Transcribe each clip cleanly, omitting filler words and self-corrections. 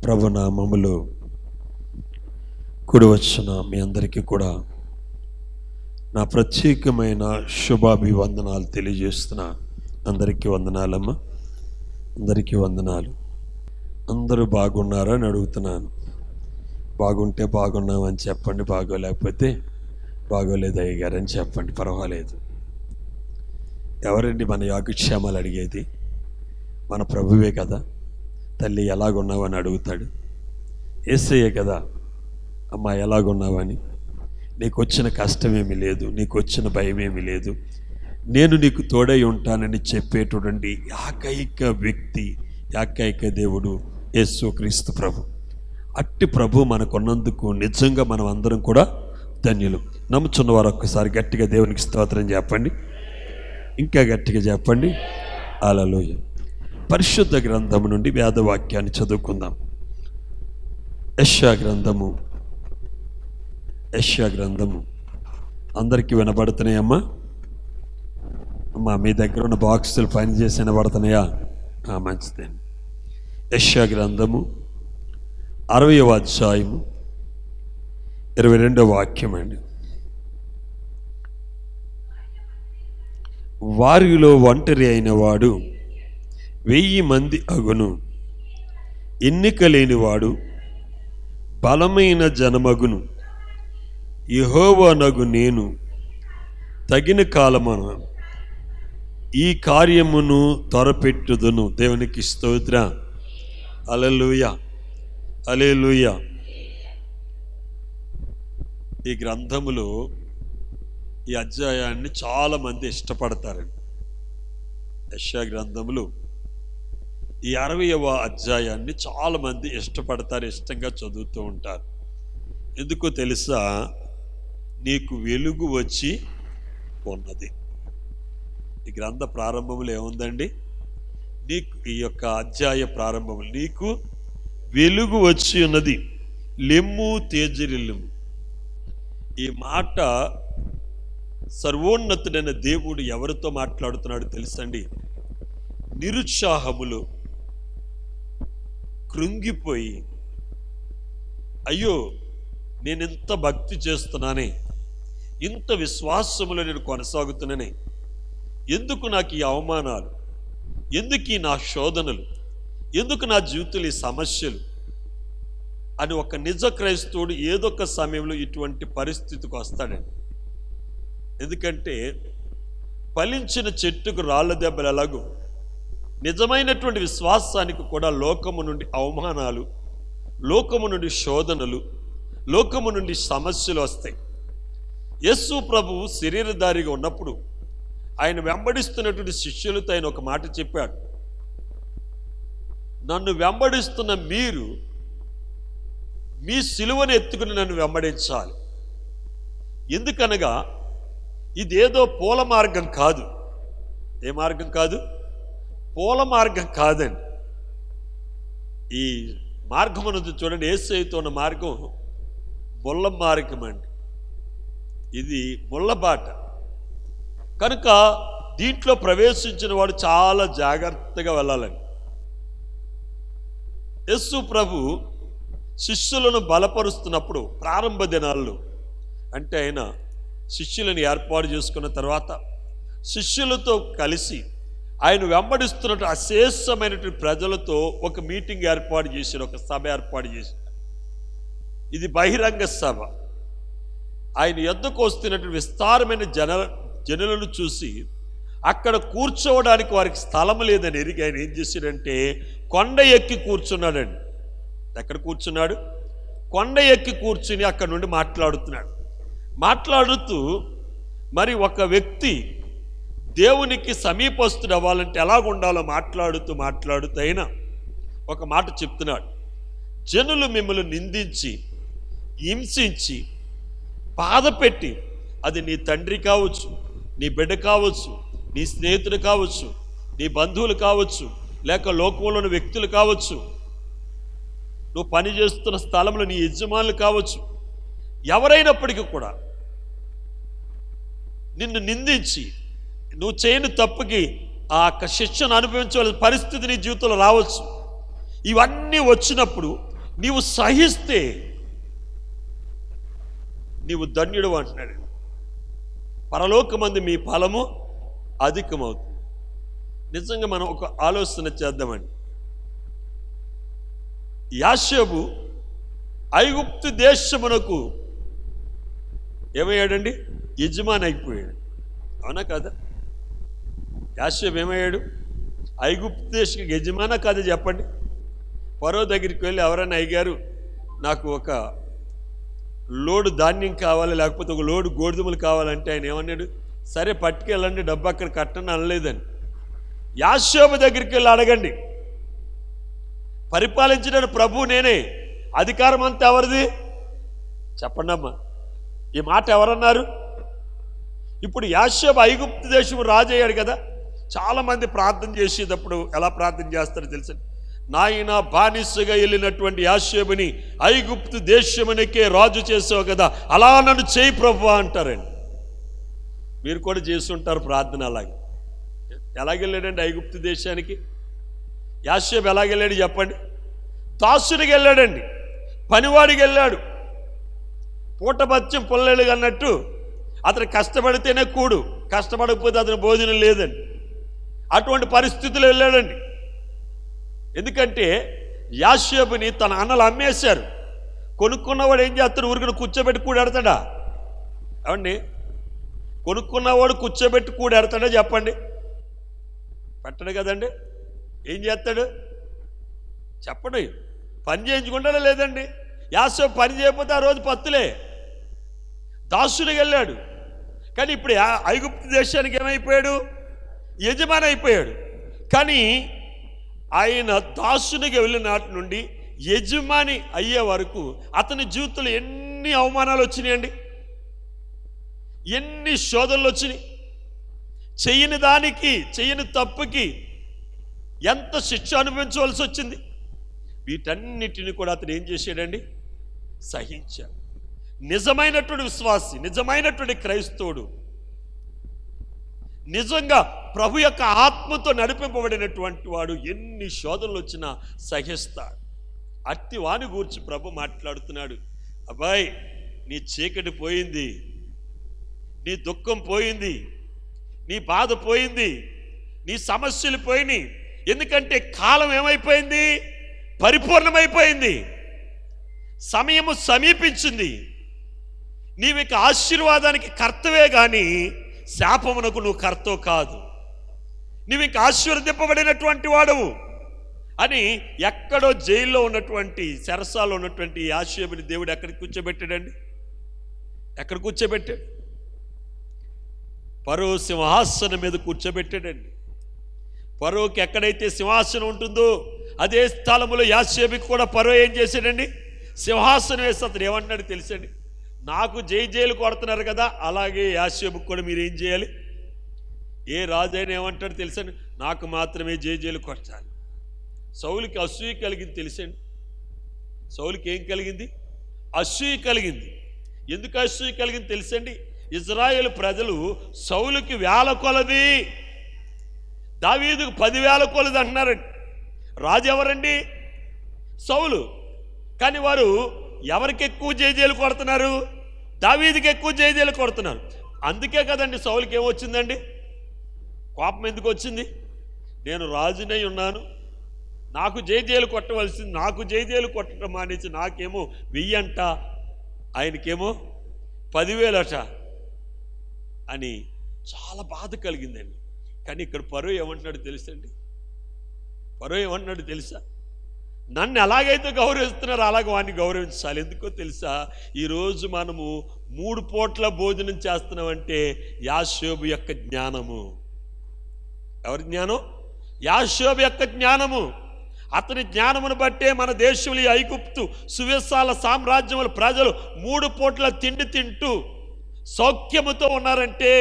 ప్రభు నామములో కూడి వచ్చిన మీ అందరికీ కూడా నా ప్రత్యేకమైన శుభాభివందనాలు తెలియజేస్తున్నా. అందరికీ వందనాలమ్మా, అందరికీ వందనాలు. అందరూ బాగున్నారా అని అడుగుతున్నాను. బాగుంటే బాగున్నామని చెప్పండి, బాగోలేకపోతే బాగోలేదు అయ్యగారు అని చెప్పండి, పర్వాలేదు. ఎవరండి మన యోగక్షేమాలు అడిగేది? మన ప్రభువే కదా. తల్లి ఎలాగున్నావని అడుగుతాడు. యేసయ్యే కదా, అమ్మా ఎలాగున్నావని. నీకు వచ్చిన కష్టమేమీ లేదు, నీకు వచ్చిన భయమేమీ లేదు, నేను నీకు తోడై ఉంటానని చెప్పేటువంటి ఏకైక వ్యక్తి, ఏకైక దేవుడు యేసుక్రీస్తు ప్రభు. అట్టి ప్రభు మనకున్నందుకు నిజంగా మనం అందరం కూడా ధన్యులు. నమ్ముచున్నవారు ఒక్కసారి గట్టిగా దేవునికి స్తోత్రం చెప్పండి, ఇంకా గట్టిగా చెప్పండి. హల్లెలూయా. పరిశుద్ధ గ్రంథము నుండి వేదవాక్యాన్ని చదువుకుందాం. యెషయా గ్రంథము అందరికీ వినబడుతున్నాయమ్మా? అమ్మా మీ దగ్గర ఉన్న బాక్సులు పని చేసి వినబడుతున్నాయా? మంచిదండి. యెషయా గ్రంథము 60వ అధ్యాయము 22వ వాక్యం అండి. వారిలో ఒంటరి అయిన వాడు 1000 మంది అగును, ఎన్నిక లేనివాడు బలమైన జనమగును. యెహోవానగు నేను తగిన కాలమున ఈ కార్యమును త్వరపెట్టుదును. దేవునికి స్తోత్రం. హల్లెలూయా, హల్లెలూయా. ఈ గ్రంథములో ఈ అధ్యాయాన్ని చాలామంది ఇష్టపడతారండి. యెషయా గ్రంథములు ఈ 60వ అధ్యాయాన్ని చాలామంది ఇష్టపడతారు, ఇష్టంగా చదువుతూ ఉంటారు. ఎందుకో తెలుసా? నీకు వెలుగు వచ్చి ఉన్నది. ఈ గ్రంథ ప్రారంభములు ఏముందండి? నీకు ఈ యొక్క అధ్యాయ ప్రారంభములు నీకు వెలుగు వచ్చి ఉన్నది, లెమ్ము తేజరిల్లుము. ఈ మాట సర్వోన్నతుడైన దేవుడు ఎవరితో మాట్లాడుతున్నాడు తెలుసండి? నిరుత్సాహములు, కృంగిపోయి, అయ్యో నేను ఇంత భక్తి చేస్తున్నానే, ఇంత విశ్వాసములో నేను కొనసాగుతున్నానే, ఎందుకు నాకు ఈ అవమానాలు, ఎందుకు ఈ నా శోధనలు, ఎందుకు నా జీవితంలో ఈ సమస్యలు అని ఒక నిజ క్రైస్తవుడు ఏదో ఒక సమయంలో ఇటువంటి పరిస్థితికి వస్తాడండి. ఎందుకంటే ఫలించిన చెట్టుకు రాళ్ళ దెబ్బలు ఎలాగో నిజమైనటువంటి విశ్వాసానికి కూడా లోకము నుండి అవమానాలు, లోకము నుండి శోధనలు, లోకము నుండి సమస్యలు వస్తాయి. యేసు ప్రభువు శరీరధారిగా ఉన్నప్పుడు ఆయన వెంబడిస్తున్నటువంటి శిష్యులతో ఆయన ఒక మాట చెప్పాడు. నన్ను వెంబడిస్తున్న మీరు మీ సిలువను ఎత్తుకుని నన్ను వెంబడించాలి. ఎందుకనగా ఇదేదో పూల మార్గం కాదు. ఏ మార్గం కాదు? పూల మార్గం కాదండి. ఈ మార్గం అనేది చూడండి, యేసయ్యతో ఉన్న మార్గం ముళ్ళ మార్గం అండి. ఇది ముళ్ళబాట కనుక దీంట్లో ప్రవేశించిన వాడు చాలా జాగ్రత్తగా వెళ్ళాలండి. యేసు ప్రభు శిష్యులను బలపరుస్తున్నప్పుడు ప్రారంభ దినాల్లో, అంటే ఆయన శిష్యులను ఏర్పాటు చేసుకున్న తర్వాత శిష్యులతో కలిసి ఆయన వెంబడిస్తున్నట్టు అశేషమైనటువంటి ప్రజలతో ఒక మీటింగ్ ఏర్పాటు చేశారు, ఒక సభ ఏర్పాటు చేశారు. ఇది బహిరంగ సభ. ఆయన యొద్దకు వస్తున్నటువంటి విస్తారమైన జనులను చూసి అక్కడ కూర్చోవడానికి వారికి స్థలం లేదని ఎరిగి ఆయన ఏం చేశాడంటే కొండ ఎక్కి కూర్చున్నాడండి. ఎక్కడ కూర్చున్నాడు? కొండ ఎక్కి కూర్చుని అక్కడ నుండి మాట్లాడుతున్నాడు. మాట్లాడుతూ మరి ఒక వ్యక్తి దేవునికి సమీపస్తుడు అవ్వాలంటే ఎలాగుండాలో మాట్లాడుతూ అయినా ఒక మాట చెప్తున్నాడు. జనులు మిమ్మల్ని నిందించి, హింసించి, బాధపెట్టి, అది నీ తండ్రి కావచ్చు, నీ బిడ్డ కావచ్చు, నీ స్నేహితుడు కావచ్చు, నీ బంధువులు కావచ్చు, లేక లోకంలోని వ్యక్తులు కావచ్చు, నువ్వు పనిచేస్తున్న స్థలంలో నీ యజమానులు కావచ్చు, ఎవరైనప్పటికీ కూడా నిన్ను నిందించి నువ్వు చేయని తప్పుకి ఆ శిక్షను అనుభవించవలసిన పరిస్థితి నీ జీవితంలో రావచ్చు. ఇవన్నీ వచ్చినప్పుడు నీవు సహిస్తే నీవు ధన్యుడు అంటున్నాడు. పరలోకమందు మీ ఫలము అధికమవుతుంది. నిజంగా మనం ఒక ఆలోచన చేద్దామండి. యాషోబు ఐగుప్తు దేశమునకు ఏమయ్యాడండి? యజమాని అయిపోయాడు. అవునా కాదా? యాషోబు ఏమయ్యాడు? ఐగుప్తు దేశకు యజమానా కాదా చెప్పండి? ఫరో దగ్గరికి వెళ్ళి, ఎవరైనా అయ్యారు నాకు ఒక లోడు ధాన్యం కావాలి, లేకపోతే ఒక లోడు గోధుమలు కావాలంటే ఆయన ఏమన్నాడు? సరే పట్టుకెళ్ళండి, డబ్బు అక్కడ కట్టని అనలేదని. యాషోబు దగ్గరికి వెళ్ళి అడగండి, పరిపాలించిన ప్రభు నేనే, అధికారం అంతా ఎవరిది చెప్పండి అమ్మా. ఈ మాట ఎవరన్నారు? ఇప్పుడు యాషోబు ఐగుప్తు దేశం రాజు అయ్యాడు కదా. చాలామంది ప్రార్థన చేసేటప్పుడు ఎలా ప్రార్థన చేస్తారో తెలుసు. నాయన బానిసగా వెళ్ళినటువంటి యాషోబుని ఐగుప్తు దేశమునికే రాజు చేసావు కదా, అలా నన్ను చేయి ప్రభువా అంటారండి. మీరు కూడా చేస్తుంటారు ప్రార్థన. అలాగే ఎలాగెళ్ళాడండి ఐగుప్తు దేశానికి? యాషోబు ఎలాగెళ్ళాడు చెప్పండి? దాసుడికి వెళ్ళాడండి, పనివాడికి వెళ్ళాడు. పూటపత్యం పుల్లలు అన్నట్టు అతను కష్టపడితేనే కూడు, కష్టపడకపోతే అతని భోజనం లేదండి. అటువంటి పరిస్థితులు వెళ్ళాడండి. ఎందుకంటే యాషోబుని తన అన్నలు అమ్మేశారు. కొనుక్కున్నవాడు ఏం చేస్తాడు? ఊరికి కూర్చోబెట్టి కూడెడతాడా? అవండి, కొనుక్కున్నవాడు కూర్చోబెట్టి కూడెడతాడా చెప్పండి? పెట్టడు కదండి. ఏం చేస్తాడు చెప్పండి? పని చేయించుకుంటాడా లేదండి? యాషోబు పని చేయకపోతే ఆ రోజు పత్తులే. దాసుడికి వెళ్ళాడు, కానీ ఇప్పుడు ఐగుప్తు దేశానికి ఏమైపోయాడు? యజమాని అయిపోయాడు. కానీ ఆయన దాసునిగా వెళ్ళిన నాటి నుండి యజమాని అయ్యే వరకు అతని జీవితంలో ఎన్ని అవమానాలు వచ్చినాయండి, ఎన్ని శోధనలు వచ్చినాయి. చెయ్యని దానికి, చెయ్యని తప్పుకి ఎంత శిక్ష అనుభవించవలసి వచ్చింది. వీటన్నిటిని కూడా అతను ఏం చేశాడండి? సహించాడు. నిజమైనటువంటి విశ్వాసి, నిజమైనటువంటి క్రైస్తవుడు, నిజంగా ప్రభు యొక్క ఆత్మతో నడిపింపబడినటువంటి వాడు ఎన్ని శోధనలు వచ్చినా సహిస్తాడు. అట్టి వాని గూర్చి ప్రభు మాట్లాడుతున్నాడు. అబ్బాయి, నీ చీకటి పోయింది, నీ దుఃఖం పోయింది, నీ బాధ పోయింది, నీ సమస్యలు పోయినాయి. ఎందుకంటే కాలం ఏమైపోయింది? పరిపూర్ణమైపోయింది. సమయము సమీపించింది. నీవు ఇక ఆశీర్వాదానికి కర్తవే కానీ శాపమునకు నువ్వు కర్తవు కాదు. నువ్వు ఇంక ఆశీర్వదింపబడినటువంటి వాడవు అని ఎక్కడో జైల్లో ఉన్నటువంటి, చెరసాల్లో ఉన్నటువంటి యాషోబుని దేవుడు ఎక్కడికి కూర్చోబెట్టాడండి? ఎక్కడ కూర్చోబెట్టాడు? ఫరో సింహాసనం మీద కూర్చోబెట్టాడండి. ఫరోకి ఎక్కడైతే సింహాసనం ఉంటుందో అదే స్థలములో యాషోబుకి కూడా ఫరో ఏం చేశాడండి? సింహాసనం వేసి అతను ఏమంటున్నాడు తెలుసండి? నాకు జైలు కొడుతున్నారు కదా, అలాగే యాషోబుకి కూడా మీరు ఏం చేయాలి? ఏ రాజైనా ఏమంటాడు తెలుసండి? నాకు మాత్రమే జైలు కొట్టాలి. సౌలుకి అసూయ కలిగింది తెలుసండి. సౌలుకి ఏం కలిగింది? అసూయ కలిగింది. ఎందుకు అసూయ కలిగింది తెలుసండి? ఇజ్రాయేల్ ప్రజలు సౌలుకి 1000 కొలది, దావీదుకు 10,000 కొలది అంటున్నారండి. రాజు ఎవరండి? సౌలు. కానీ వారు ఎవరికి ఎక్కువ జైలు కొడుతున్నారు? దావీదుకి ఎక్కువ జైలు కొడుతున్నారు. అందుకే కదండి సౌలుకి ఏమొచ్చిందండి? కోపం ఎందుకు వచ్చింది? నేను రాజునై ఉన్నాను, నాకు జైలు కొట్టవలసింది, నాకు జైలు కొట్టడం మానేసి నాకేమో 1000 అంట, ఆయనకేమో 10,000 అట అని చాలా బాధ కలిగిందండి. కానీ ఇక్కడ ఫరో ఏమంటున్నాడు తెలుసండి? ఫరో ఏమంటున్నాడు తెలుసా? నన్ను ఎలాగైతే గౌరవిస్తున్నారో అలాగ వాడిని గౌరవించాలి. ఎందుకో తెలుసా? ఈరోజు మనము 3 పూట్ల భోజనం చేస్తున్నామంటే యాషోబు యొక్క జ్ఞానము. ఎవరి జ్ఞానం? యాషోబు యొక్క జ్ఞానము. అతని జ్ఞానమును బట్టే మన దేశంలో ఈ ఐగుప్తు సువిశాల సామ్రాజ్యముల ప్రజలు 3 పూట్ల తిండి తింటూ సౌఖ్యముతో ఉన్నారంటే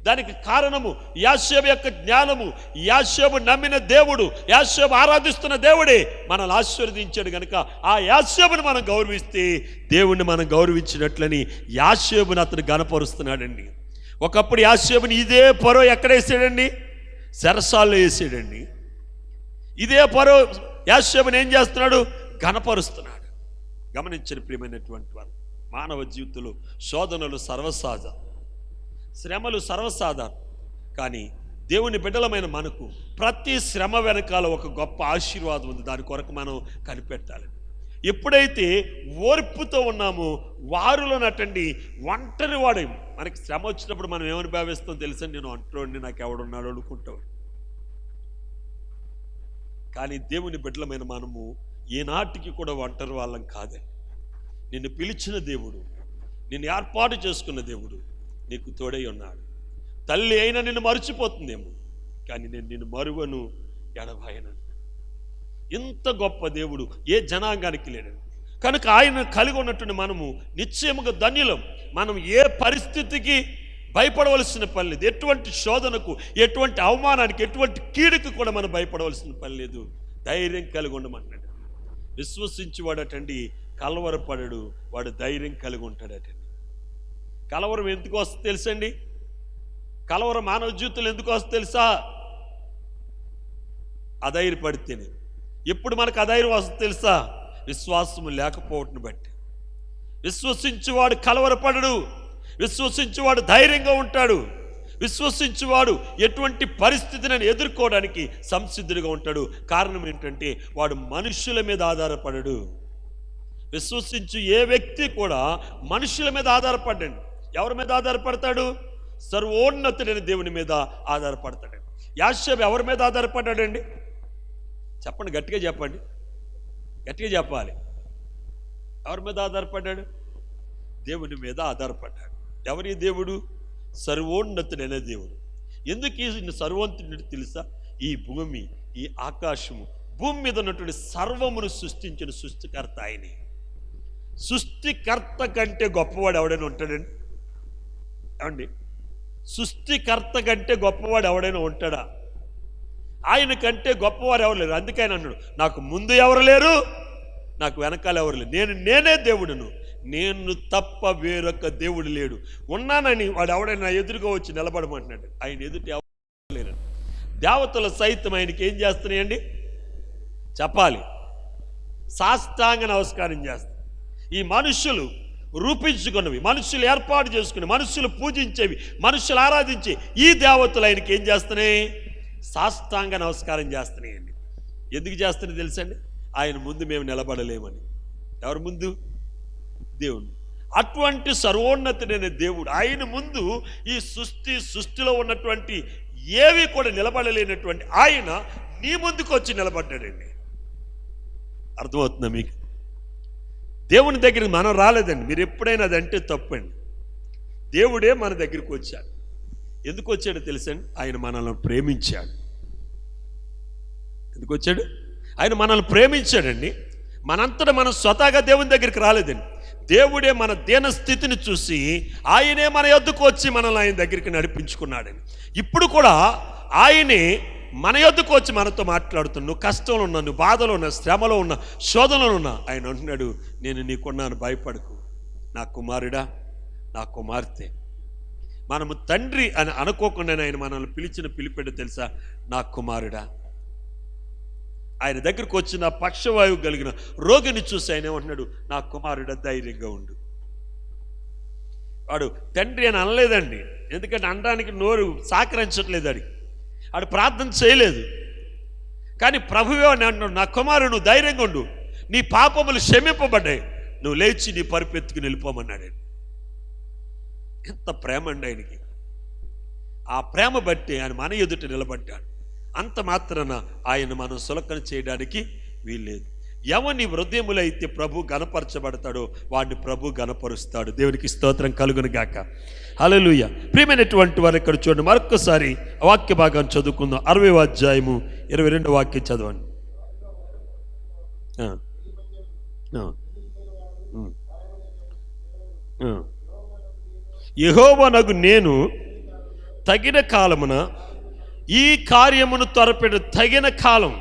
దానికి కారణము యాషోబు యొక్క జ్ఞానము. యాషోబు నమ్మిన దేవుడు, యాషోబు ఆరాధిస్తున్న దేవుడే మనల్ని ఆశీర్వదించాడు కనుక ఆ యాషోబుని మనం గౌరవిస్తే దేవుణ్ణి మనం గౌరవించినట్లని యాషోబుని అతను గణపరుస్తున్నాడండి. ఒకప్పుడు యాషోబుని ఇదే ఫరో ఎక్కడ వేసాడండి? చెరసాల్లో వేసాడండి. ఇదే ఫరో యాషోబుని ఏం చేస్తున్నాడు? ఘనపరుస్తున్నాడు. గమనించిన ప్రియమైనటువంటి వారు, మానవ జీవితంలో శోధనలు సర్వసాధారణం, శ్రమలు సర్వసాధారణం. కానీ దేవుని బిడ్డలమైన మనకు ప్రతి శ్రమ వెనకాల ఒక గొప్ప ఆశీర్వాదం ఉంది. దాని కొరకు మనం కనిపెట్టాలి. ఎప్పుడైతే ఓర్పుతో ఉన్నామో వారిలోనటండి ఒంటరి వాడే. మనకి శ్రమ వచ్చినప్పుడు మనం ఏమని భావిస్తాం తెలుసా? నేను ఒంటరిని, నాకు ఎవడున్నాడు అనుకుంటాం. కానీ దేవుని బిడ్డలమైన మనము ఏనాటికి కూడా ఒంటరి వాళ్ళం కాదండి. నిన్ను పిలిచిన దేవుడు, నిన్ను ఏర్పాటు చేసుకున్న దేవుడు నీకు తోడై ఉన్నాడు. తల్లి అయినా నిన్ను మర్చిపోతుందేమో, కానీ నేను నిన్ను మరువను, ఎడబాయను. ఇంత గొప్ప దేవుడు ఏ జనాంగానికి లేడండి. కనుక ఆయన కలిగి ఉన్నటువంటి మనము నిశ్చయముగా ధన్యులం. మనం ఏ పరిస్థితికి భయపడవలసిన పని లేదు. ఎటువంటి శోధనకు, ఎటువంటి అవమానానికి, ఎటువంటి కీడుకు కూడా మనం భయపడవలసిన పని లేదు. ధైర్యం కలిగి ఉండమన్నాడు. విశ్వసించేవాడటండి కలవరపడడు, వాడు ధైర్యం కలిగి ఉంటాడటండి. కలవరం ఎందుకు వస్తుంది తెలుసండి? కలవరం మానవ జీవితంలో ఎందుకు వస్తుంది తెలుసా? అధైర్యపడితేనే. ఎప్పుడు మనకు అధైర్యం వస్తుంది తెలుసా? విశ్వాసము లేకపోవటం బట్టి. విశ్వసించువాడు కలవరపడడు, విశ్వసించువాడు ధైర్యంగా ఉంటాడు, విశ్వసించువాడు ఎటువంటి పరిస్థితిని ఎదుర్కోవడానికి సంసిద్ధుడిగా ఉంటాడు. కారణం ఏంటంటే వాడు మనుషుల మీద ఆధారపడడు. విశ్వసించు ఏ వ్యక్తి కూడా మనుషుల మీద ఆధారపడండి. ఎవరి మీద ఆధారపడతాడు? సర్వోన్నతుడైన దేవుని మీద ఆధారపడతాడు. యాషోబు ఎవరి మీద ఆధారపడ్డాడండి? చెప్పండి, గట్టిగా చెప్పండి, గట్టిగా చెప్పాలి. ఎవరి మీద ఆధారపడ్డాడు? దేవుని మీద ఆధారపడ్డాడు. ఎవరి దేవుడు? సర్వోన్నతుడైన దేవుడు. ఎందుకు ఈ సర్వోన్నతుడు తెలుసా? ఈ భూమి, ఈ ఆకాశము, భూమి మీద ఉన్నటువంటి సర్వమును సృష్టించిన సృష్టికర్త ఆయనే. సృష్టికర్త కంటే గొప్పవాడు ఎవడైనా ఉంటాడండి? ఏమండి, సృష్టికర్త కంటే గొప్పవాడు ఎవడైనా ఉంటాడా? ఆయన కంటే గొప్పవారు ఎవరు లేరు. అందుకే ఆయన అన్నాడు, నాకు ముందు ఎవరు లేరు, నాకు వెనకాల ఎవరు లేరు, నేనే దేవుడును, నేను తప్ప వేరొక దేవుడు లేడు. ఉన్నానని వాడు ఎవడైనా ఎదురుగా వచ్చి నిలబడమంటున్నాడు. ఆయన ఎదుటి ఎవరు లేరు. దేవతలు సైతం ఆయనకి ఏం చేస్తున్నాయండి చెప్పాలి? సాష్టాంగ నమస్కారం చేస్తారు. ఈ మనుషులు రూపించుకున్నవి, మనుషులు ఏర్పాటు చేసుకుని, మనుషులు పూజించేవి, మనుషులు ఆరాధించే ఈ దేవతలు ఆయనకి ఏం చేస్తున్నాయి? సాష్టాంగ నమస్కారం చేస్తున్నాయండి. ఎందుకు చేస్తున్నాయి తెలుసండి? ఆయన ముందు మేము నిలబడలేమని. ఎవరి ముందు? దేవుడు. అటువంటి సర్వోన్నతుడైన దేవుడు ఆయన ముందు ఈ సృష్టిలో ఉన్నటువంటి ఏవి కూడా నిలబడలేనటువంటి ఆయన నీ ముందుకు వచ్చి నిలబడ్డాడండి. అర్థమవుతుందా మీకు? దేవుని దగ్గరికి మనం రాలేదండి. మీరు ఎప్పుడైనా అదంటే తప్పండి. దేవుడే మన దగ్గరికి వచ్చాడు. ఎందుకు వచ్చాడో తెలుసండి? ఆయన మనల్ని ప్రేమించాడు. ఎందుకు వచ్చాడు? ఆయన మనల్ని ప్రేమించాడండి. మనంతటా మనం స్వతహాగా దేవుని దగ్గరికి రాలేదండి. దేవుడే మన దీన స్థితిని చూసి ఆయనే మన యొద్దకు వచ్చి మనల్ని ఆయన దగ్గరికి నడిపించుకున్నాడని. ఇప్పుడు కూడా ఆయనే మన యొద్దకు వచ్చి మనతో మాట్లాడుతున్నా. నువ్వు కష్టంలో ఉన్నా, నువ్వు బాధలో ఉన్నా, శ్రమలో ఉన్నా, శోధనలో ఉన్నా, ఆయన అంటున్నాడు, నేను నీకున్నాను, భయపడకు నా కుమారుడా, నా కుమార్తె. మనము తండ్రి అని అనుకోకుండా ఆయన మనల్ని పిలిచిన పిలిపెట్టు తెలుసా? నా కుమారుడా. ఆయన దగ్గరకు వచ్చిన పక్షవాయువు కలిగిన రోగిని చూసి ఆయన ఏమంటున్నాడు? నా కుమారుడా, ధైర్యంగా ఉండు. వాడు తండ్రి అని అనలేదండి, ఎందుకంటే అనడానికి నోరు సహకరించట్లేదు. ఆడు ప్రార్థన చేయలేదు. కానీ ప్రభువే అని అంటున్నాడు, నా కుమారుడు నువ్వు ధైర్యంగా ఉండు, నీ పాపములు క్షమింపబడ్డాయి, నువ్వు లేచి నీ పరుపెత్తుకుని వెళ్ళిపోమన్నాడు. ఎంత ప్రేమ అండి ఆయనకి. ఆ ప్రేమ బట్టి ఆయన మన ఎదుట నిలబడ్డాడు. అంత మాత్రాన ఆయన మనం సులకన చేయడానికి వీల్లేదు. ఎవని హృదయములైతే ప్రభు గణపరచబడతాడో వాడిని ప్రభు గణపరుస్తాడు. దేవునికి స్తోత్రం కలుగును గాక. హల్లెలూయా. ప్రియమైనటువంటి వారు ఇక్కడ చూడండి, మరొక్కసారి వాక్య భాగాన్ని చదువుకుందాం. 60వ అధ్యాయము 22వ వాక్యం చదవండి. యెహోవానగు నేను తగిన కాలమున ఈ కార్యమును త్వరపెడు. తగిన కాలం,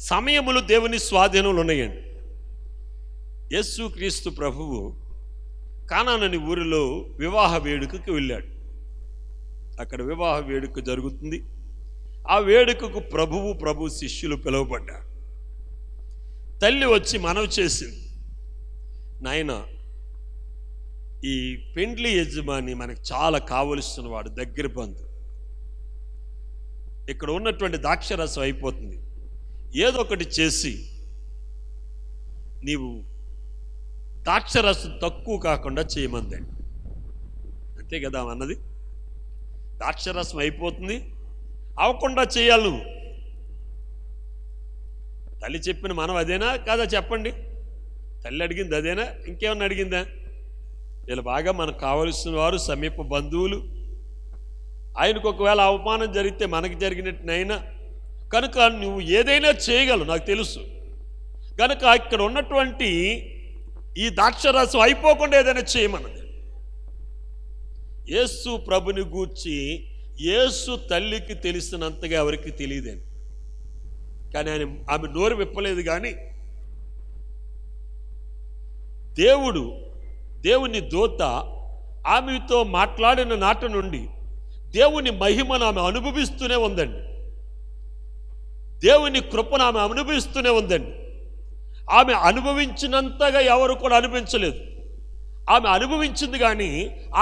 సమయములు దేవుని స్వాధీనంలో ఉన్నాయండి. యేసుక్రీస్తు ప్రభువు కానానని ఊరిలో వివాహ వేడుకకి వెళ్ళాడు. అక్కడ వివాహ వేడుక జరుగుతుంది. ఆ వేడుకకు ప్రభు శిష్యులు పిలువబడ్డారు. తల్లి వచ్చి మనవి చేసింది, నాయన ఈ పెండ్లి యజమాని మనకు చాలా కావలసిన వాడు, దగ్గర బంధు. ఇక్కడ ఉన్నటువంటి ద్రాక్షరసం అయిపోతుంది, ఏదో ఒకటి చేసి నీవు ద్రాక్షరసం తక్కువ కాకుండా చేయమందండి. అంతే కదా అన్నది, ద్రాక్షరసం అయిపోతుంది, అవ్వకుండా చేయాలి నువ్వు. తల్లి చెప్పిన మనం అదేనా కాదా చెప్పండి? తల్లి అడిగింది అదేనా, ఇంకేమన్నా అడిగిందా? వీళ్ళు బాగా మనకు కావలసిన వారు, సమీప బంధువులు. ఆయనకు ఒకవేళ అవమానం జరిగితే మనకి జరిగినట్టునైనా కనుక నువ్వు ఏదైనా చేయగలవు, నాకు తెలుసు. కనుక ఇక్కడ ఉన్నటువంటి ఈ ద్రాక్షరసం అయిపోకుండా ఏదైనా చేయమన్నది. యేసు ప్రభుని గూర్చి యేసు తల్లికి తెలిసినంతగా ఎవరికి తెలియదండి. కానీ ఆమె నోరు విప్పలేదు. కానీ దేవుని దూత ఆమెతో మాట్లాడిన నాట నుండి దేవుని మహిమను ఆమె అనుభవిస్తూనే ఉందండి. దేవుని కృపను ఆమె అనుభవిస్తూనే ఉందండి. ఆమె అనుభవించినంతగా ఎవరు కూడా అనుభవించలేదు. ఆమె అనుభవించింది, కానీ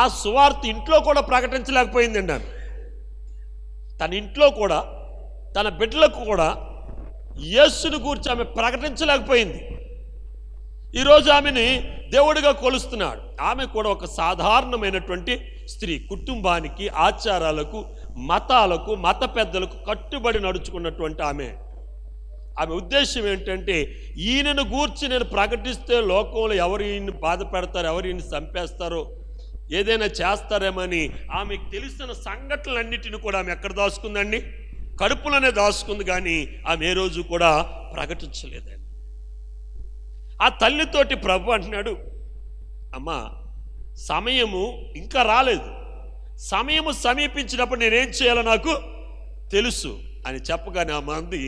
ఆ సువార్త ఇంట్లో కూడా ప్రకటించలేకపోయిందండి. ఆమె తన ఇంట్లో కూడా తన బిడ్డలకు కూడా యేసుని గురించి ఆమె ప్రకటించలేకపోయింది. ఈరోజు ఆమెని దేవుడిగా కొలుస్తున్నాడు. ఆమె కూడా ఒక సాధారణమైనటువంటి స్త్రీ, కుటుంబానికి, ఆచారాలకు, మతాలకు, మత పెద్దలకు కట్టుబడి నడుచుకున్నటువంటి ఆమె ఉద్దేశం ఏంటంటే, ఈయనను గూర్చి నేను ప్రకటిస్తే లోకంలో ఎవరు ఈయన్ని బాధ పెడతారో, ఎవరు ఈయన్ని చంపేస్తారో, ఏదైనా చేస్తారేమని ఆమెకు తెలిసిన సంఘటనలన్నిటిని కూడా ఆమె ఎక్కడ దాచుకుందండి? కడుపులోనే దాచుకుంది. కానీ ఆమె ఏ రోజు కూడా ప్రకటించలేదండి. ఆ తల్లితోటి ప్రభు అంటున్నాడు, అమ్మా సమయము ఇంకా రాలేదు, సమయము సమీపించినప్పుడు నేనేం చేయాలో నాకు తెలుసు అని చెప్పగానే ఆ మంది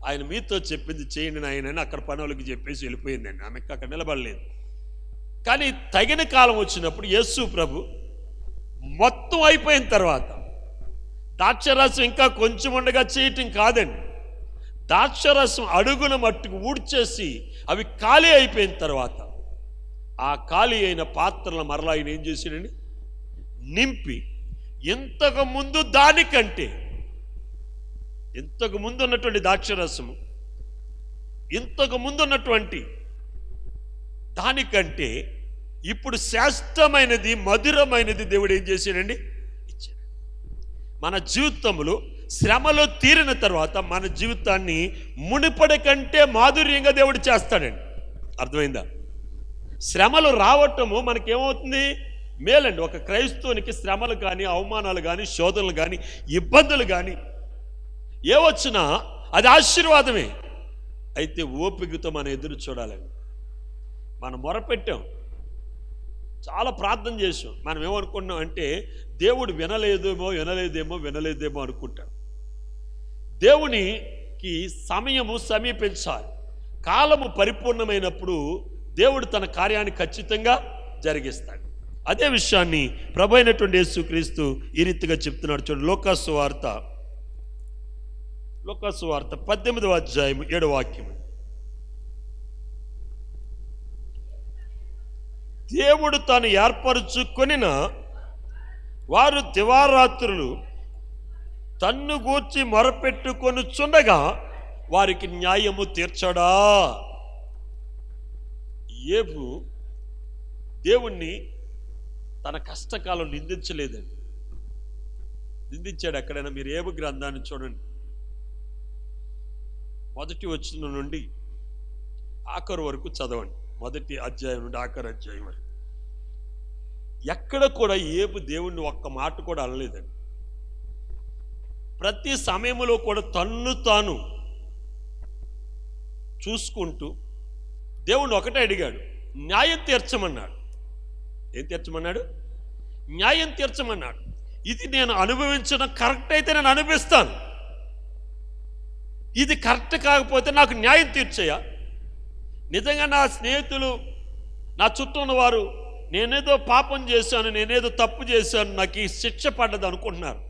ఆయన మీతో చెప్పింది చేయండి నాయనని అక్కడ పనులకి చెప్పేసి వెళ్ళిపోయిందండి. ఆమెకు అక్కడ నిలబడలేదు. కానీ తగిన కాలం వచ్చినప్పుడు యేసు ప్రభు మొత్తం అయిపోయిన తర్వాత, ద్రాక్షరసం ఇంకా కొంచెం ఉండగా చేయటం కాదండి, ద్రాక్షరసం అడుగున మట్టుకు ఊడ్చేసి అవి ఖాళీ అయిపోయిన తర్వాత ఆ ఖాళీ అయిన పాత్రల మరలా ఆయన ఏం చేశాడండి? నింపి ఇంతకు ముందు దానికంటే, ఇంతకు ముందు ఉన్నటువంటి ద్రాక్షరసము, ఇంతకు ముందు ఉన్నటువంటి దానికంటే ఇప్పుడు శ్రేష్టమైనది, మధురమైనది దేవుడు ఏం చేశాడండి? ఇచ్చాడు. మన జీవితంలో శ్రమలో తీరిన తర్వాత మన జీవితాన్ని మునిపడి కంటే మాధుర్యంగా దేవుడు చేస్తాడండి. అర్థమైందా? శ్రమలు రావటము మనకేమవుతుంది? మేలండి. ఒక క్రైస్తవునికి శ్రమలు కానీ, అవమానాలు కానీ, శోధనలు కానీ, ఇబ్బందులు కానీ ఏ వచ్చినా అది ఆశీర్వాదమే. అయితే ఓపికతో మనం ఎదురు చూడాలండి. మనం మొరపెట్టాం, చాలా ప్రార్థన చేసాం, మనం ఏమనుకున్నాం అంటే దేవుడు వినలేదేమో అనుకుంటాం. దేవునికి సమయము సమీపించాలి. కాలము పరిపూర్ణమైనప్పుడు దేవుడు తన కార్యాన్ని ఖచ్చితంగా జరిగిస్తాడు. అదే విషయాన్ని ప్రభు అయినటువంటి యేసుక్రీస్తు ఈ రీతిగా చెప్తున్నాడు. చూడండి, లూకాసు వార్త 18వ అధ్యాయం 7వ వాక్యం. దేవుడు తాను ఏర్పరచుకొనిన వారు దివారాత్రులు తన్ను గూర్చి మొరపెట్టుకొనుచుండగా వారికి న్యాయము తీర్చడా. యేబు దేవుణ్ణి తన కష్టకాలం నిందించలేదండి. నిందించాడు ఎక్కడైనా? మీరు యేబు గ్రంథాన్ని చూడండి, మొదటి వచనం నుండి ఆఖరు వరకు చదవండి. మొదటి అధ్యాయం నుండి ఆఖరు అధ్యాయం వరకు ఎక్కడ కూడా యేబు దేవుణ్ణి ఒక్క మాట కూడా అనలేదండి. ప్రతి సమయంలో కూడా తన్ను తాను చూసుకుంటూ దేవుణ్ణి ఒకటే అడిగాడు, న్యాయం తీర్చమన్నాడు. ఏం తీర్చమన్నాడు? న్యాయం తీర్చమన్నాడు. ఇది నేను అనుభవించడం కరెక్ట్ అయితే నేను అనుభవిస్తాను, ఇది కరెక్ట్ కాకపోతే నాకు న్యాయం తీర్చేయా. నిజంగా నా స్నేహితులు, నా చుట్టూ ఉన్నవారు నేనేదో పాపం చేశాను, నేనేదో తప్పు చేశాను, నాకు ఈ శిక్ష పడ్డది అనుకుంటున్నారు.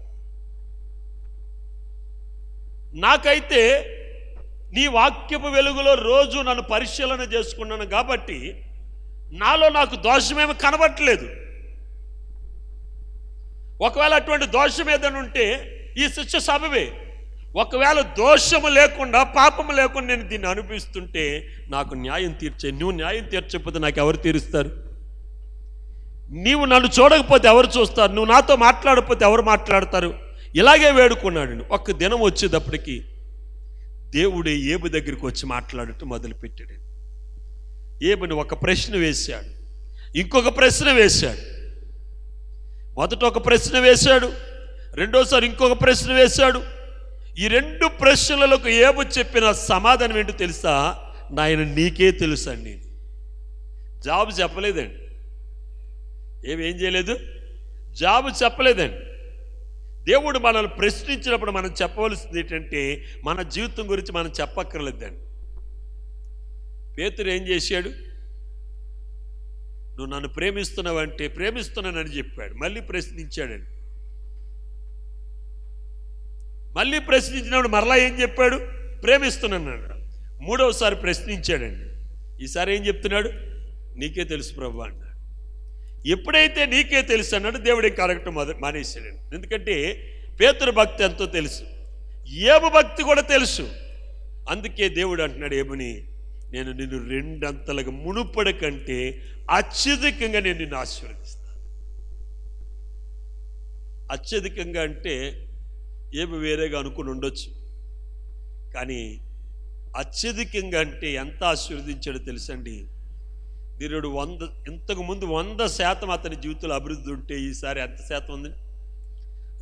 నాకైతే నీ వాక్యపు వెలుగులో రోజు నన్ను పరిశీలన చేసుకున్నాను కాబట్టి నాలో నాకు దోషమేమి కనబట్టలేదు. ఒకవేళ అటువంటి దోషం ఏదైనా ఉంటే ఈ శిక్ష సబబే. ఒకవేళ దోషము లేకుండా, పాపము లేకుండా నేను దీన్ని అనిపిస్తుంటే నాకు న్యాయం తీర్చే. నువ్వు న్యాయం తీర్చకపోతే నాకు ఎవరు తీరుస్తారు? నీవు నన్ను చూడకపోతే ఎవరు చూస్తారు? నువ్వు నాతో మాట్లాడకపోతే ఎవరు మాట్లాడతారు? ఇలాగే వేడుకున్నాడు. ఒక్క దినం వచ్చేటప్పటికి దేవుడే ఏబు దగ్గరికి వచ్చి మాట్లాడటం మొదలుపెట్టాడు. ఏబుని ఒక ప్రశ్న వేశాడు, ఇంకొక ప్రశ్న వేశాడు. మొదట ఒక ప్రశ్న వేశాడు, రెండోసారి ఇంకొక ప్రశ్న వేశాడు. ఈ రెండు ప్రశ్నలకు ఏబు చెప్పిన సమాధానం ఏంటో తెలుసా? నాయన నీకే తెలుసు అండి. జాబు చెప్పలేదండి. ఏం చేయలేదు? జాబు చెప్పలేదండి. దేవుడు మనల్ని ప్రశ్నించినప్పుడు మనం చెప్పవలసింది ఏంటంటే మన జీవితం గురించి మనం చెప్పక్కర్లేదండి. పేతురు ఏం చేశాడు? నువ్వు నన్ను ప్రేమిస్తున్నావంటే ప్రేమిస్తున్నానని చెప్పాడు. మళ్ళీ ప్రశ్నించాడండి. మళ్ళీ ప్రశ్నించినప్పుడు మరలా ఏం చెప్పాడు? ప్రేమిస్తున్నాను. మూడవసారి ప్రశ్నించాడండి. ఈసారి ఏం చెప్తున్నాడు? నీకే తెలుసు ప్రభు అన్నాడు. ఎప్పుడైతే నీకే తెలుసు అన్నాడు, దేవుడి కరెక్ట్ మానేశాడండి. ఎందుకంటే పేతురు భక్తి ఎంతో తెలుసు, ఏబు భక్తి కూడా తెలుసు. అందుకే దేవుడు అంటున్నాడు ఏబుని, నేను నిన్ను రెండంతలుగా మునుపడి కంటే అత్యధికంగా నేను నిన్ను ఆశీర్వదిస్తాను. అత్యధికంగా అంటే ఏబు వేరేగా అనుకుని ఉండొచ్చు, కానీ అత్యధికంగా అంటే ఎంత ఆశీర్వదించాడో తెలుసండి. దేవుడు ఇంతకు ముందు 100% అతని జీవితంలో అభివృద్ధి ఉంటే ఈసారి ఎంత శాతం ఉంది?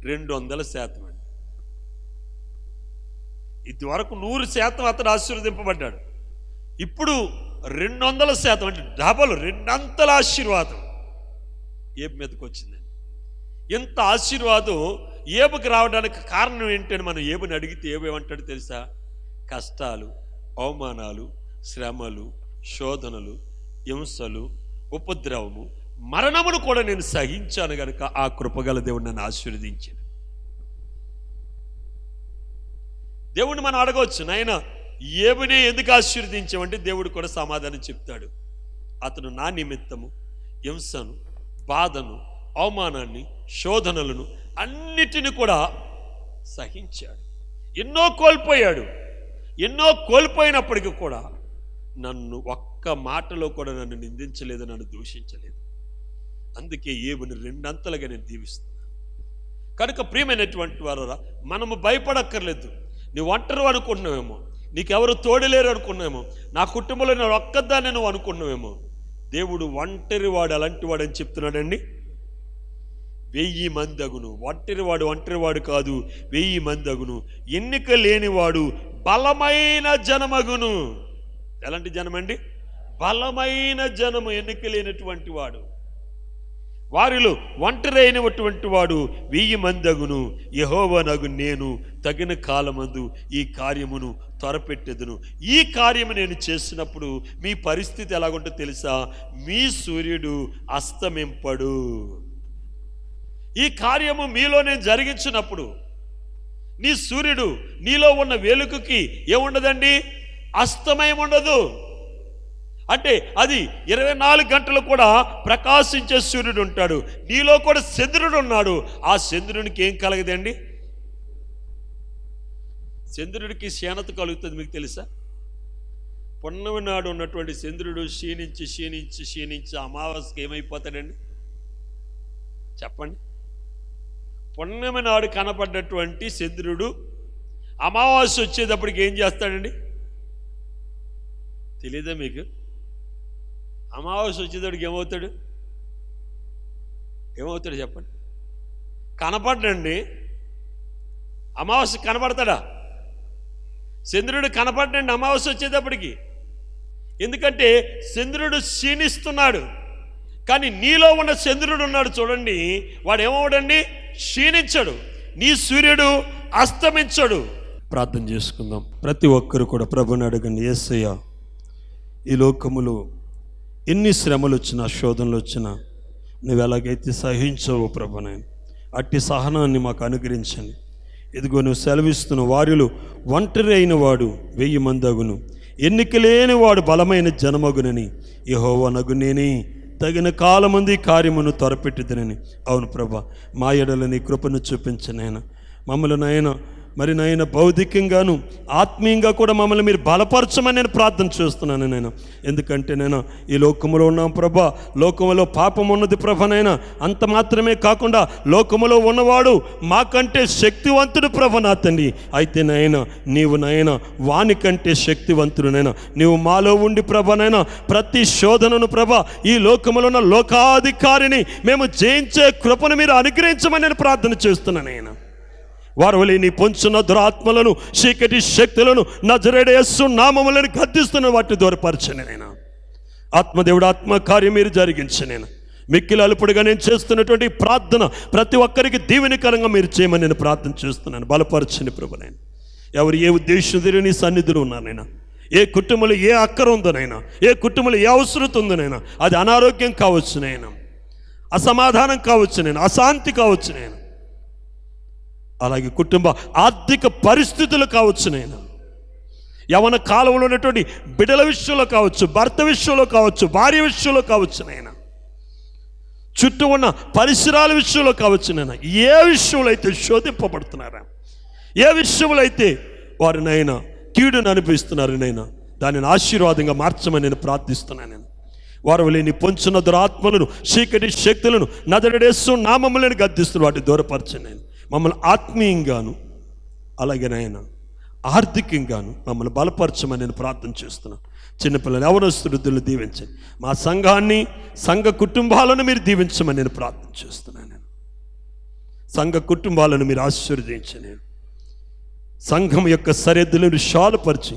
200% అండి. ఇదివరకు 100% అతను ఆశీర్వదింపబడ్డాడు. ఇప్పుడు 200% అంటే డబల్, రెండంతల ఆశీర్వాదం ఏబు మీదకి వచ్చిందండి. ఇంత ఆశీర్వాదం ఏబుకి రావడానికి కారణం ఏంటని మనం ఏబుని అడిగితే ఏబు ఏమంటాడు తెలుసా? కష్టాలు, అవమానాలు, శ్రమలు, శోధనలు, హింసలు, ఉపద్రవము, మరణమును కూడా నేను సహించాను కనుక ఆ కృపగల దేవుడు నన్ను ఆశీర్వదించాను. దేవుడిని మనం అడగవచ్చు, నాయన ఏబునే ఎందుకు ఆశీర్వదించామంటే దేవుడు కూడా సమాధానం చెప్తాడు. అతను నా నిమిత్తము హింసను, బాధను, అవమానాన్ని, శోధనలను అన్నిటిని కూడా సహించాడు. ఎన్నో కోల్పోయాడు. ఎన్నో కోల్పోయినప్పటికీ కూడా నన్ను ఒక్క మాటలో కూడా నన్ను నిందించలేదు, నన్ను దూషించలేదు. అందుకే ఏబుని రెండంతలుగా నేను దీవిస్తున్నాను. కనుక ప్రియమైనటువంటి వారా, మనము భయపడక్కర్లేదు. నువ్వు ఒంటరి అనుకున్నావేమో, నీకెవరు తోడలేరు అనుకున్నావేమో, నా కుటుంబంలో నేను ఒక్కదాన్ని నువ్వు అనుకున్నావేమో. దేవుడు ఒంటరి వాడు అలాంటి వాడు అని చెప్తున్నాడండి. 1000 మంది అగును. ఒంటరివాడు కాదు, 1000 మంది అగును. ఎన్నిక లేనివాడు బలమైన జనమగును. ఎలాంటి జనమండి? బలమైన జనము, ఎన్నిక లేనటువంటి వాడు. వారిలో ఒంటరి అయినటువంటి వాడు 1000 మంది అగును. యెహోవానగు నేను తగిన కాలమందు ఈ కార్యమును త్వరపెట్టెదను. ఈ కార్యము నేను చేసినప్పుడు మీ పరిస్థితి ఎలాగుంటో తెలుసా? మీ సూర్యుడు అస్తమింపడు. ఈ కార్యము మీలో నేను జరిగించినప్పుడు నీ సూర్యుడు, నీలో ఉన్న వెలుగుకి ఏముండదండి? అస్తమయం ఉండదు. అంటే అది 24 గంటలు కూడా ప్రకాశించే సూర్యుడు ఉంటాడు. నీలో కూడా చంద్రుడు ఉన్నాడు. ఆ చంద్రునికి ఏం కలగదండి? చంద్రుడికి క్షీణత కలుగుతుంది. మీకు తెలుసా? పున్నమి నాడు ఉన్నటువంటి చంద్రుడు క్షీణించి అమావాస్యకి ఏమైపోతాడండి? చెప్పండి. పున్నమి నాడు కనపడ్డటువంటి చంద్రుడు అమావాస్య వచ్చేటప్పటికి ఏం చేస్తాడండి? తెలీదా మీకు? అమావాస్య వచ్చేటప్పటికి ఏమవుతాడు చెప్పండి. కనపడ్డండి. అమావాస్య కనపడతాడా? చంద్రుడు కనపడ్డండి అమావాస్య వచ్చేటప్పటికి. ఎందుకంటే చంద్రుడు క్షీణిస్తున్నాడు. కానీ నీలో ఉన్న చంద్రుడు ఉన్నాడు చూడండి, వాడు ఏమవుడండి? క్షీణించడు. నీ సూర్యుడు అస్తమించడు. ప్రార్థన చేసుకుందాం. ప్రతి ఒక్కరు కూడా ప్రభుని అడగండి, యేసయ్య, ఈ లోకములో ఎన్ని శ్రమలు వచ్చినా, శోధనలు వచ్చినా నువ్వు ఎలాగైతే సహించవు ప్రభునే, అట్టి సహనాన్ని మాకు అనుగ్రహించండి. ఇదిగో నువ్వు సెలవిస్తున్న వారిలో ఒంటరి అయిన వాడు 1000 మంది అగును, ఎన్నిక లేని వాడు బలమైన జనమగునని యెహోవానగు నేనే తగిన కాలమంది కార్యమును త్వరపెట్టుదనని. అవును ప్రభా, మా ఎడల నీ కృపను చూపించనైనా మమ్మల్ని నాయన మరి నాయన భౌతికంగాను ఆత్మీయంగా కూడా మమ్మల్ని మీరు బలపరచమని నేను ప్రార్థన చేస్తున్నాను నేను. ఎందుకంటే నేను ఈ లోకములో ఉన్నాం ప్రభా, లోకములో పాపం ఉన్నది ప్రభనైనా. అంత మాత్రమే కాకుండా లోకములో ఉన్నవాడు మాకంటే శక్తివంతుడు ప్రభ నా తండ్రి. అయితే నాయన నీవు నాయన వానికంటే శక్తివంతుడు నైనా, నీవు మాలో ఉండి ప్రభనైనా ప్రతి శోధనను ప్రభ ఈ లోకములో ఉన్న లోకాధికారిని మేము జయించే కృపను మీరు అనుగ్రహించమని నేను ప్రార్థన చేస్తున్నాను ఆయన. వారు నీ పొంచున్న దురాత్మలను చీకటి శక్తులను నజరేయుడైన యేసు నామములో గద్దిస్తున్న వాటిని దూరపరచనైనా. ఆత్మదేవుడు ఆత్మకార్యం మీరు జరిగించనైనా. మిక్కిలి అలుపుడుగా నేను చేస్తున్నటువంటి ప్రార్థన ప్రతి ఒక్కరికి దీవెనకరంగా మీరు చేయమని నేను ప్రార్థన చేస్తున్నాను. బలపరచని ప్రభునైనా. ఎవరు ఏ ఉద్దేశం నీ సన్నిధిలో ఉన్నానైనా, ఏ కుటుంబంలో ఏ అక్కర ఉందోనైనా, ఏ కుటుంబంలో ఏ అవసరం ఉందోనైనా, అది అనారోగ్యం కావచ్చునైనా, అసమాధానం కావచ్చునైనా, అశాంతి కావచ్చునైనా, అలాగే కుటుంబ ఆర్థిక పరిస్థితులు కావచ్చునైనా, యవన కాలంలో ఉన్నటువంటి బిడ్డల విషయంలో కావచ్చు, భర్త విషయంలో కావచ్చు, భార్య విషయంలో కావచ్చునైనా, చుట్టూ ఉన్న పరిసరాల విషయంలో కావచ్చునైనా, ఏ విషయంలో అయితే శోధింపబడుతున్నారా, ఏ విషయంలో అయితే వారినైనా కీడును అనిపిస్తున్నారు నైనా, దానిని ఆశీర్వాదంగా మార్చమని నేను ప్రార్థిస్తున్నాను. నేను వారు లేని పొంచున్న దురాత్మలను చీకటి శక్తులను నజరేయుడైన యేసు నామములో గద్దిస్తున్న వాటిని దూరపరచండి. నేను మమ్మల్ని ఆత్మీయంగాను అలాగే నాయన ఆర్థికంగాను మమ్మల్ని బలపరచమని నేను ప్రార్థన చేస్తున్నాను. చిన్నపిల్లలు యవనస్తులు దీవించండి. మా సంఘాన్ని సంఘ కుటుంబాలను మీరు దీవించమని నేను ప్రార్థన చేస్తున్నాను. నేను సంఘ కుటుంబాలను మీరు ఆశీర్వదించండి. నేను సంఘం యొక్క సరిహద్దులను విశాలపరిచి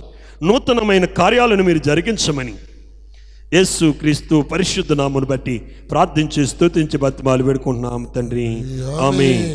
నూతనమైన కార్యాలను మీరు జరిగించమని యేసు క్రీస్తు పరిశుద్ధ నామమును బట్టి ప్రార్థించి స్తుతించి బతిమాలు వేడుకుంటున్నాము తండ్రి. ఆమేన్.